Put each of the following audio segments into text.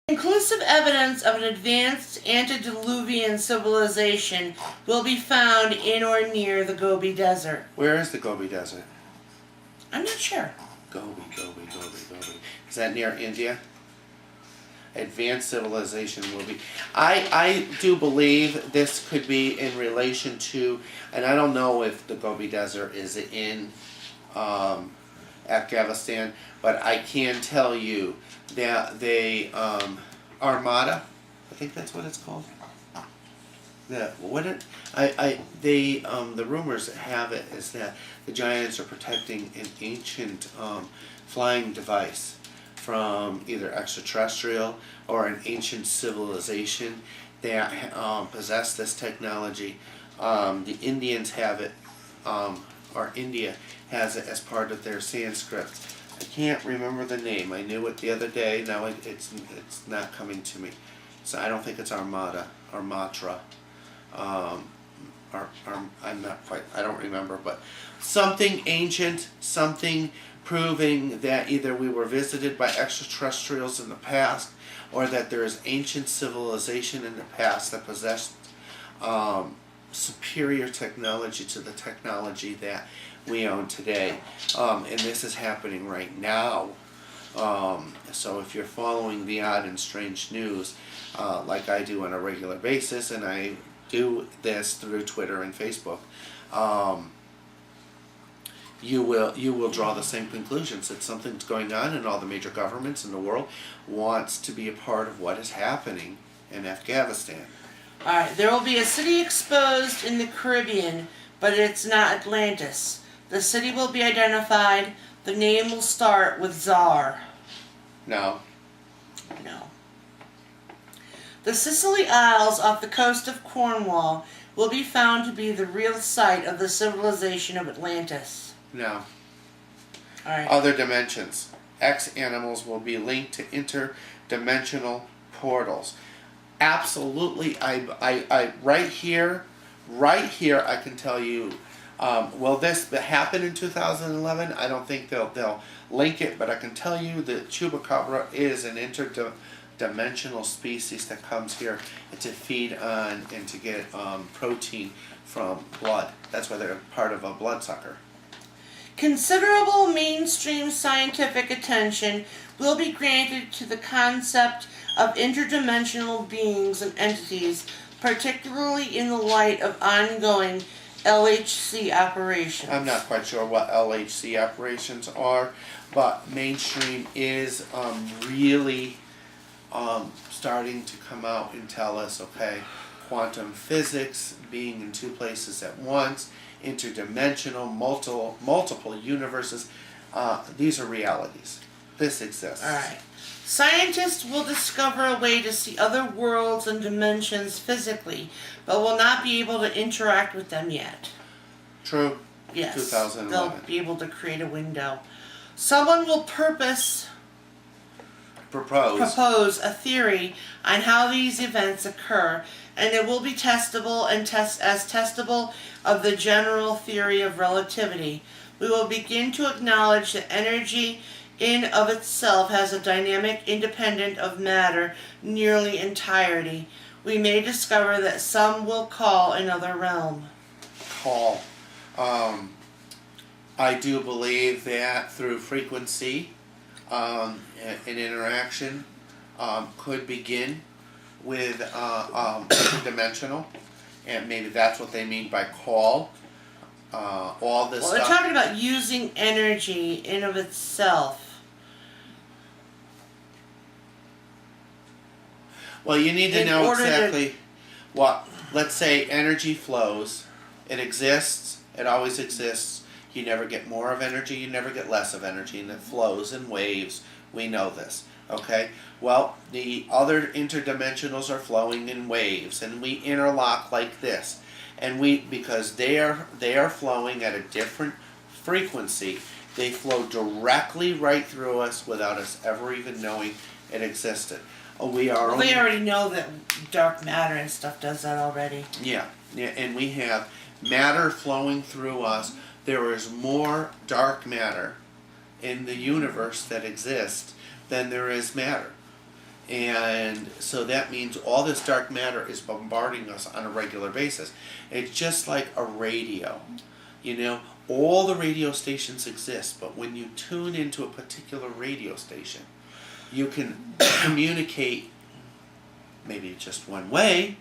Conclusive evidence of an advanced antediluvian civilization will be found in or near the Gobi Desert. Where is the Gobi Desert? I'm not sure. Gobi. Is that near India? Advanced civilization will be. I do believe this could be in relation to, and I don't know if the Gobi Desert is in Afghanistan, but I can tell you that they Armada, I think that's what it's called. The rumors have it is that the Giants are protecting an ancient flying device from either extraterrestrial or an ancient civilization that possess this technology. The Indians have it, or India has it as part of their Sanskrit. I can't remember the name. I knew it the other day. Now it's not coming to me. So I don't think it's Armada or Matra. I'm not quite. I don't remember, but something ancient, something proving that either we were visited by extraterrestrials in the past, or that there is ancient civilization in the past that possessed superior technology to the technology that we own today. And this is happening right now. So if you're following the odd and strange news, like I do on a regular basis, and I do this through Twitter and Facebook, you will draw the same conclusions that something's going on, and all the major governments in the world wants to be a part of what is happening in Afghanistan. Alright, there will be a city exposed in the Caribbean, but it's not Atlantis. The city will be identified. The name will start with Czar. No. No. The Sicily Isles off the coast of Cornwall will be found to be the real site of the civilization of Atlantis. No. Alright. Other dimensions. X animals will be linked to interdimensional portals. Absolutely. I right here I can tell you. Will this happen in 2011? I don't think they'll link it, but I can tell you that chupacabra is an interdimensional species that comes here to feed on and to get protein from blood. That's why they're part of a bloodsucker. Considerable mainstream scientific attention will be granted to the concept of interdimensional beings and entities, particularly in the light of ongoing LHC operations. I'm not quite sure what LHC operations are, but mainstream is really starting to come out and tell us, okay, quantum physics, being in two places at once, interdimensional, multiple universes, these are realities. This exists. Alright. Scientists will discover a way to see other worlds and dimensions physically, but will not be able to interact with them yet. True. Yes. 2011. They'll be able to create a window. Someone will propose a theory on how these events occur, and it will be testable and testable of the general theory of relativity. We will begin to acknowledge that energy in of itself has a dynamic independent of matter nearly entirety. We may discover that some will call another realm. Call. I do believe that through frequency, an interaction could begin with interdimensional, and maybe that's what they mean by call. All this Well, stuff. they're talking about using energy in of itself. Well, you need to know exactly what. Let's say energy flows. It exists. It always exists. You never get more of energy. You never get less of energy, and it flows in waves. We know this. Okay. Well, the other interdimensionals are flowing in waves, and we interlock like this, and because they are flowing at a different frequency. They flow directly right through us without us ever even knowing it existed. We already know that dark matter and stuff does that already. Yeah, and we have matter flowing through us. There is more dark matter in the universe that exists than there is matter. And so that means all this dark matter is bombarding us on a regular basis. It's just like a radio. You know, all the radio stations exist, but when you tune into a particular radio station, you can communicate maybe just one way,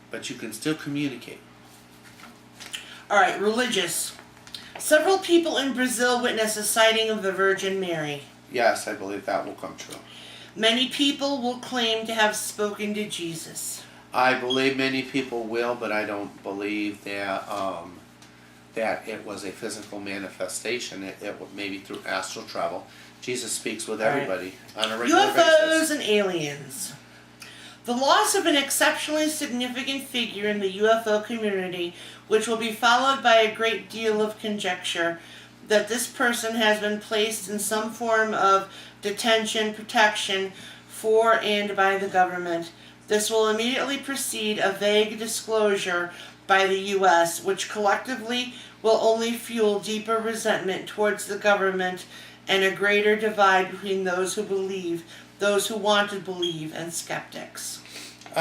but you can still communicate. All right, religious. Several people in Brazil witnessed a sighting of the Virgin Mary. Yes, I believe that will come true. Many people will claim to have spoken to Jesus. I believe many people will, but I don't believe that that it was a physical manifestation. It maybe through astral travel. Jesus speaks with everybody on a regular basis. UFOs and aliens. The loss of an exceptionally significant figure in the UFO community, which will be followed by a great deal of conjecture that this person has been placed in some form of detention, protection for and by the government. This will immediately precede a vague disclosure by the U.S., which collectively will only fuel deeper resentment towards the government and a greater divide between those who believe, those who want to believe, and skeptics. I'm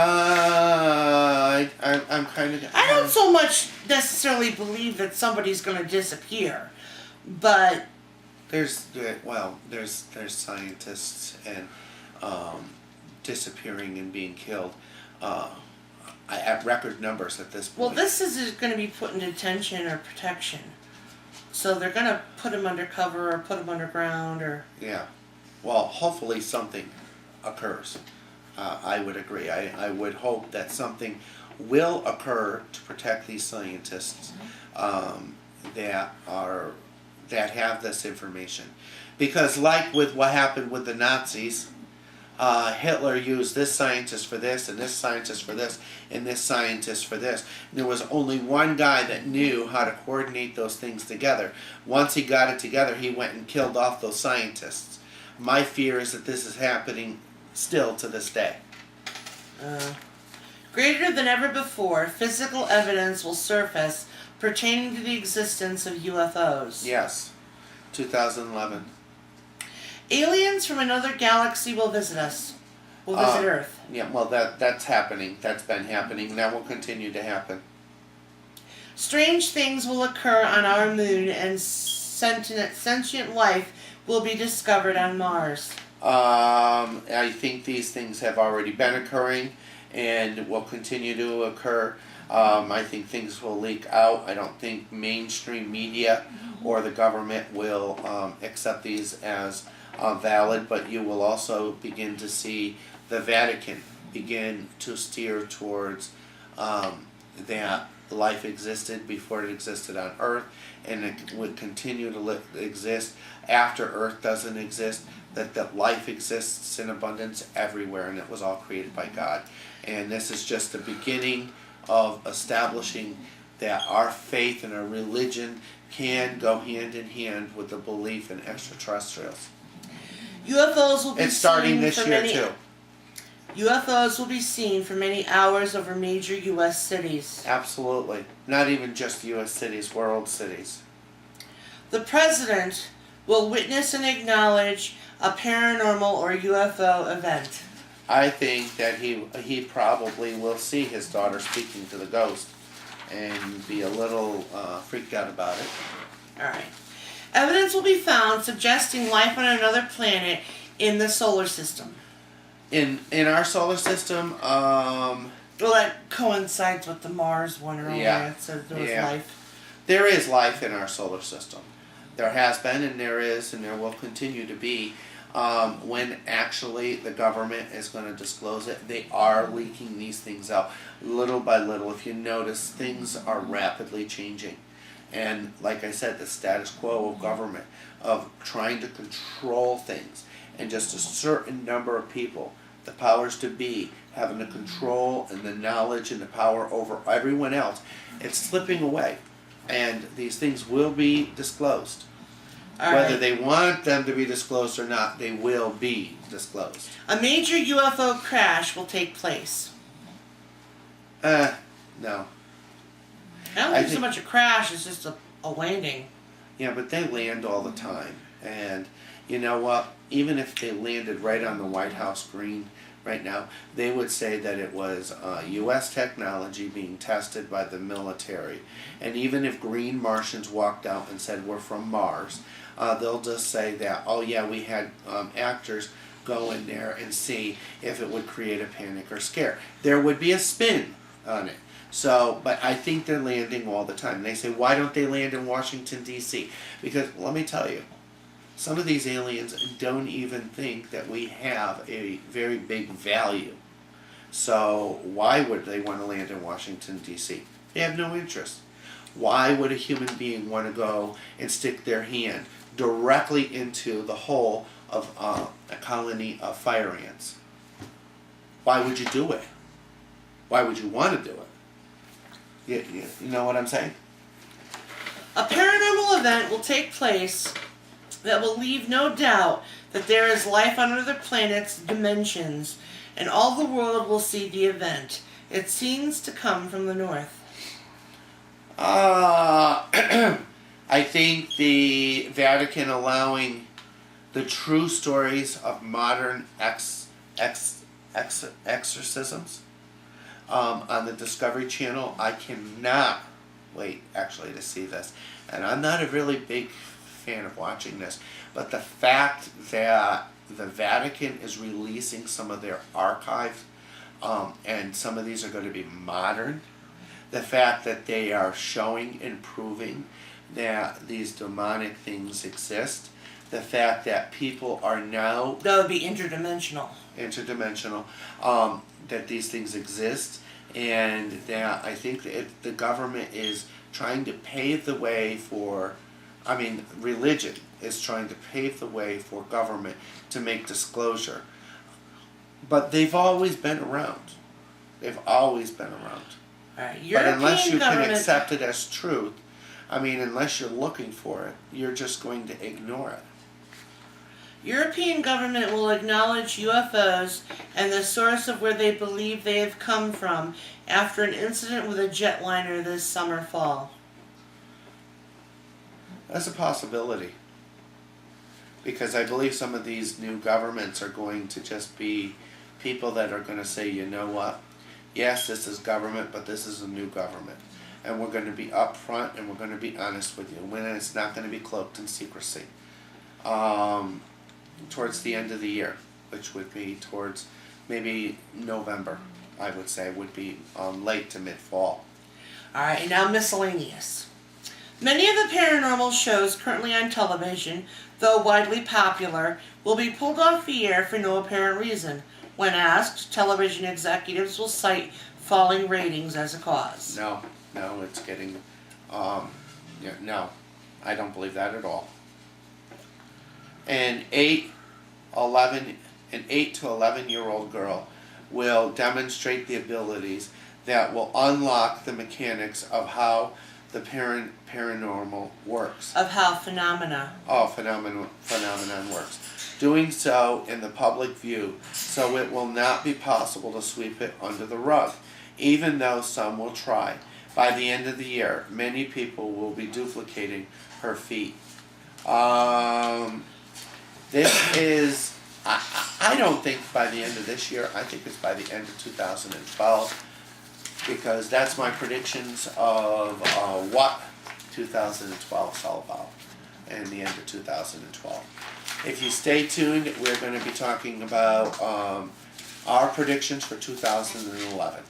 kind of... I don't so much necessarily believe that somebody's going to disappear, but... There's scientists and disappearing and being killed at record numbers at this point. Well, this is going to be put in detention or protection. So they're going to put him undercover or put him underground or... Yeah. Well, hopefully something occurs. I would agree. I would hope that something will occur to protect these scientists that have this information. Because like with what happened with the Nazis, Hitler used this scientist for this, and this scientist for this, and this scientist for this. And there was only one guy that knew how to coordinate those things together. Once he got it together, he went and killed off those scientists. My fear is that this is happening still to this day. Greater than ever before, physical evidence will surface pertaining to the existence of UFOs. Yes. 2011. Aliens from another galaxy will visit us. Will visit Earth. Yeah, well, that's happening. That's been happening. That will continue to happen. Strange things will occur on our moon, and sentient life will be discovered on Mars. I think these things have already been occurring and will continue to occur. I think things will leak out. I don't think mainstream media or the government will accept these as valid, but you will also begin to see the Vatican begin to steer towards that life existed before it existed on Earth, and it would continue to exist after Earth doesn't exist, that life exists in abundance everywhere, and it was all created by God. And this is just the beginning of establishing that our faith and our religion can go hand in hand with the belief in extraterrestrials. UFOs will be it's starting seen this for year many, too. UFOs will be seen for many hours over major U.S. cities. Absolutely. Not even just U.S. cities, world cities. The President will witness and acknowledge a paranormal or UFO event. I think that he probably will see his daughter speaking to the ghost and be a little freaked out about it. Alright. Evidence will be found suggesting life on another planet in the solar system. In our solar system, well, that coincides with the Mars one earlier. Yeah. It said there was life. There is life in our solar system. There has been, and there is, and there will continue to be. When actually the government is going to disclose it, they are leaking these things out little by little. If you notice, things are rapidly changing. And like I said, the status quo of government, of trying to control things, and just a certain number of people, the powers to be, having the control and the knowledge and the power over everyone else, it's slipping away. And these things will be disclosed. Whether they want them to be disclosed or not, they will be disclosed. A major UFO crash will take place. No. I don't think so much a crash, it's just a landing. Yeah, but they land all the time. And you know what? Even if they landed right on the White House green, right now, they would say that it was U.S. technology being tested by the military. And even if green Martians walked out and said we're from Mars, they'll just say that, oh yeah, we had actors go in there and see if it would create a panic or scare. There would be a spin on it. So, but I think they're landing all the time. They say, why don't they land in Washington, D.C.? Because, let me tell you, some of these aliens don't even think that we have a very big value. So, why would they want to land in Washington, D.C.? They have no interest. Why would a human being want to go and stick their hand directly into the hole of a colony of fire ants? Why would you do it? Why would you want to do it? You know what I'm saying? A paranormal event will take place that will leave no doubt that there is life on other planets' dimensions, and all the world will see the event. It seems to come from the north. I think the Vatican allowing the true stories of modern exorcisms on the Discovery Channel. I cannot wait actually to see this. And I'm not a really big fan of watching this, but the fact that the Vatican is releasing some of their archives, and some of these are going to be modern, the fact that they are showing and proving that these demonic things exist, the fact that people are now... That would be interdimensional. That these things exist, and that I think that the government is trying to pave the way for, religion is trying to pave the way for government to make disclosure. But they've always been around. They've always been around. Right. But unless you can accept it as truth, unless you're looking for it, you're just going to ignore it. European government will acknowledge UFOs and the source of where they believe they have come from after an incident with a jetliner this summer-fall. That's a possibility. Because I believe some of these new governments are going to just be people that are going to say, you know what, yes, this is government, but this is a new government. And we're going to be upfront and we're going to be honest with you. When it's not going to be cloaked in secrecy. Towards the end of the year, which would be towards maybe November, I would say, would be late to mid-fall. Alright, now miscellaneous. Many of the paranormal shows currently on television, though widely popular, will be pulled off the air for no apparent reason. When asked, television executives will cite falling ratings as a cause. No, it's getting, no, I don't believe that at all. An 8 to 11-year-old girl will demonstrate the abilities that will unlock the mechanics of how the paranormal works. Of how phenomenon works. Doing so in the public view, so it will not be possible to sweep it under the rug, even though some will try. By the end of the year, many people will be duplicating her feat. This is, I don't think by the end of this year, I think it's by the end of 2012, because that's my predictions of what 2012 is all about, and the end of 2012. If you stay tuned, we're going to be talking about our predictions for 2011.